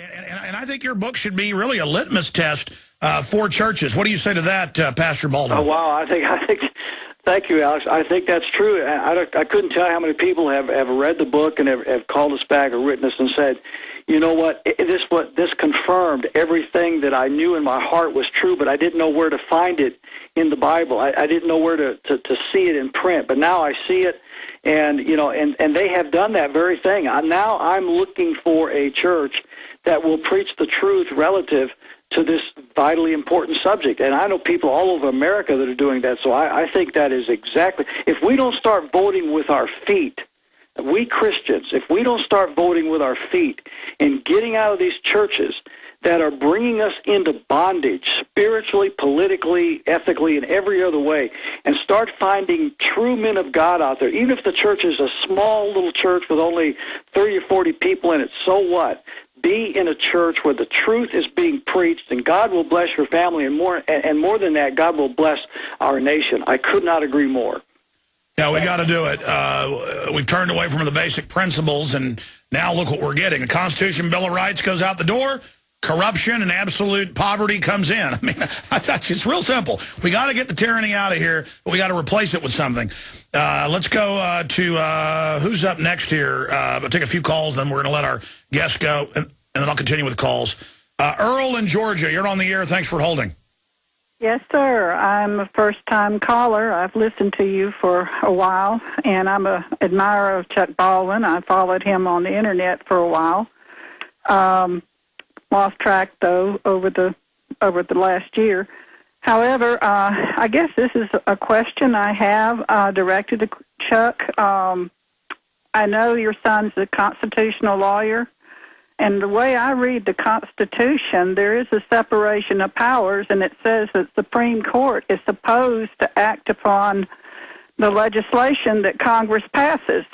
And I think your book should be really a litmus test for churches. What do you say to that, Pastor Baldwin? Oh, wow. I think. Thank you, Alex. I think that's true. I couldn't tell how many people have read the book and have called us back or written us and said, you know what, this confirmed everything that I knew in my heart was true, but I didn't know where to find it in the Bible. I didn't know where to see it in print, but now I see it, and they have done that very thing. Now I'm looking for a church that will preach the truth relative to this vitally important subject. And I know people all over America that are doing that, so I think that is exactly, if we don't start voting with our feet, we Christians, if we don't start voting with our feet and getting out of these churches that are bringing us into bondage, spiritually, politically, ethically, and every other way, and start finding true men of God out there, even if the church is a small little church with only 30 or 40 people in it, so what? Be in a church where the truth is being preached, and God will bless your family, and more than that, God will bless our nation. I could not agree more. Yeah, we got to do it. We've turned away from the basic principles, and now look what we're getting. The Constitution, Bill of Rights goes out the door. Corruption and absolute poverty comes in. I mean, it's real simple. We got to get the tyranny out of here, but we got to replace it with something. Let's go to who's up next here. I'll take a few calls, then we're going to let our guests go, and then I'll continue with calls. Earl in Georgia, you're on the air. Thanks for holding. Yes, sir. I'm a first-time caller. I've listened to you for a while, and I'm an admirer of Chuck Baldwin. I followed him on the Internet for a while. Lost track, though, over the last year. However, I guess this is a question I have directed to Chuck. I know your son's a constitutional lawyer, and the way I read the Constitution, there is a separation of powers, and it says that the Supreme Court is supposed to act upon the legislation that Congress passes.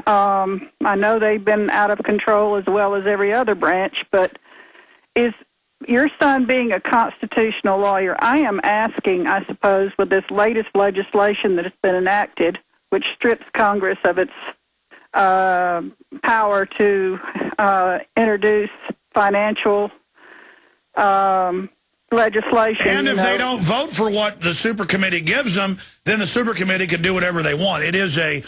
I know they've been out of control as well as every other branch, but is your son being a constitutional lawyer? I am asking, I suppose, with this latest legislation that has been enacted, which strips Congress of its power to introduce financial legislation. And if they don't vote for what the supercommittee gives them, then the supercommittee can do whatever they want. It is a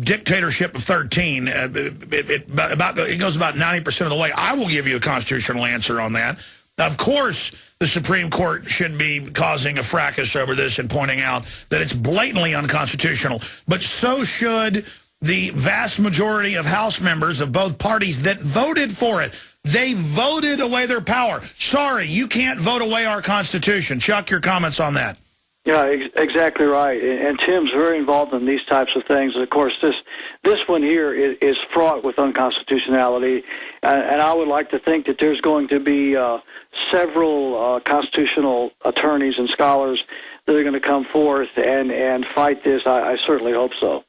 dictatorship of 13. It goes about 90% of the way. I will give you a constitutional answer on that. Of course, the Supreme Court should be causing a fracas over this and pointing out that it's blatantly unconstitutional. But so should the vast majority of House members of both parties that voted for it. They voted away their power. Sorry, you can't vote away our Constitution. Chuck, your comments on that. Yeah, exactly right. And Tim's very involved in these types of things. Of course, this one here is fraught with unconstitutionality, and I would like to think that there's going to be several constitutional attorneys and scholars that are going to come forth and fight this. I certainly hope so.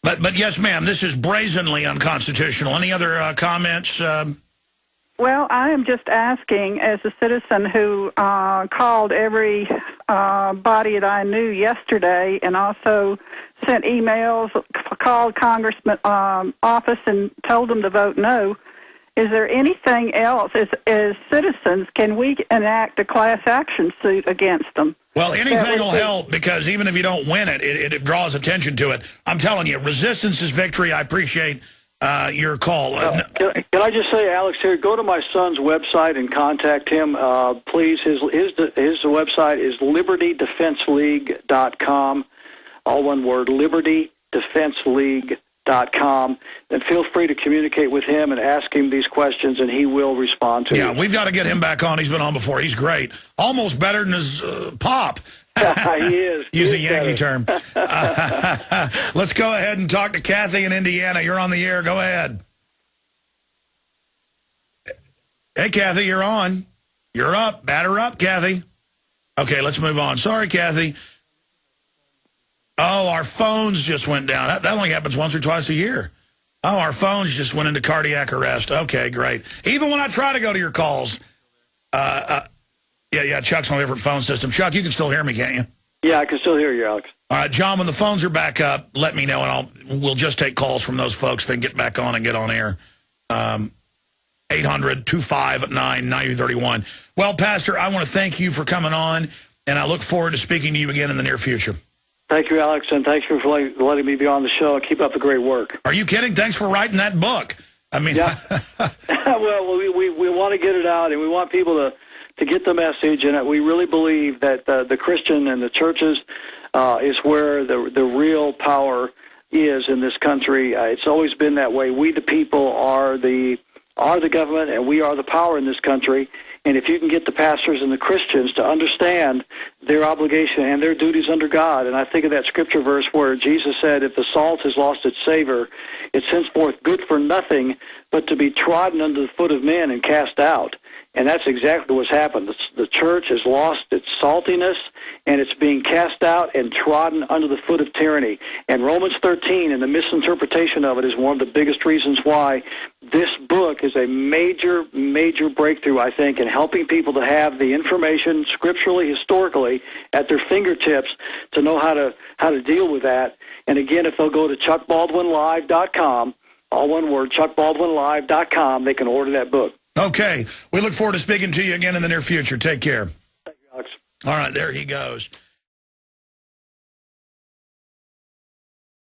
But yes, ma'am, this is brazenly unconstitutional. Any other comments? Well, I am just asking, as a citizen who called every body that I knew yesterday and also sent emails, called Congressman's office and told them to vote no, is there anything else? As citizens, can we enact a class action suit against them? Well, anything will help, because even if you don't win it, it draws attention to it. I'm telling you, resistance is victory. I appreciate your call. Can I just say, Alex, here, go to my son's website and contact him, please. His website is libertydefenseleague.com, all one word, libertydefenseleague.com. And feel free to communicate with him and ask him these questions, and he will respond to you. Yeah, we've got to get him back on. He's been on before. He's great. Almost better than his pop. He is. Use a Yankee term. Let's go ahead and talk to Kathy in Indiana. You're on the air. Go ahead. Hey, Kathy, you're on. You're up. Batter up, Kathy. Okay, let's move on. Sorry, Kathy. Oh, our phones just went down. That only happens once or twice a year. Oh, our phones just went into cardiac arrest. Okay, great. Even when I try to go to your calls, yeah, Chuck's on a different phone system. Chuck, you can still hear me, can't you? Yeah, I can still hear you, Alex. All right, John, when the phones are back up, let me know, and we'll just take calls from those folks, then get back on and get on air. 800-259-9031. Well, Pastor, I want to thank you for coming on, and I look forward to speaking to you again in the near future. Thank you, Alex, and thank you for letting me be on the show. Keep up the great work. Are you kidding? Thanks for writing that book. I mean, yeah. Well, we want to get it out, and we want people to get the message, and we really believe that the Christian and the churches is where the real power is in this country. It's always been that way. We, the people, are the government, and we are the power in this country. And if you can get the pastors and the Christians to understand their obligation and their duties under God, and I think of that scripture verse where Jesus said, if the salt has lost its savor, it's henceforth good for nothing but to be trodden under the foot of men and cast out. And that's exactly what's happened. The church has lost its saltiness, and it's being cast out and trodden under the foot of tyranny. And Romans 13 and the misinterpretation of it is one of the biggest reasons why this book is a major, major breakthrough, I think, in helping people to have the information scripturally, historically, at their fingertips to know how to deal with that. And again, if they'll go to chuckbaldwinlive.com, all one word, chuckbaldwinlive.com, they can order that book. Okay. We look forward to speaking to you again in the near future. Take care. Thank you, Alex. All right, there he goes.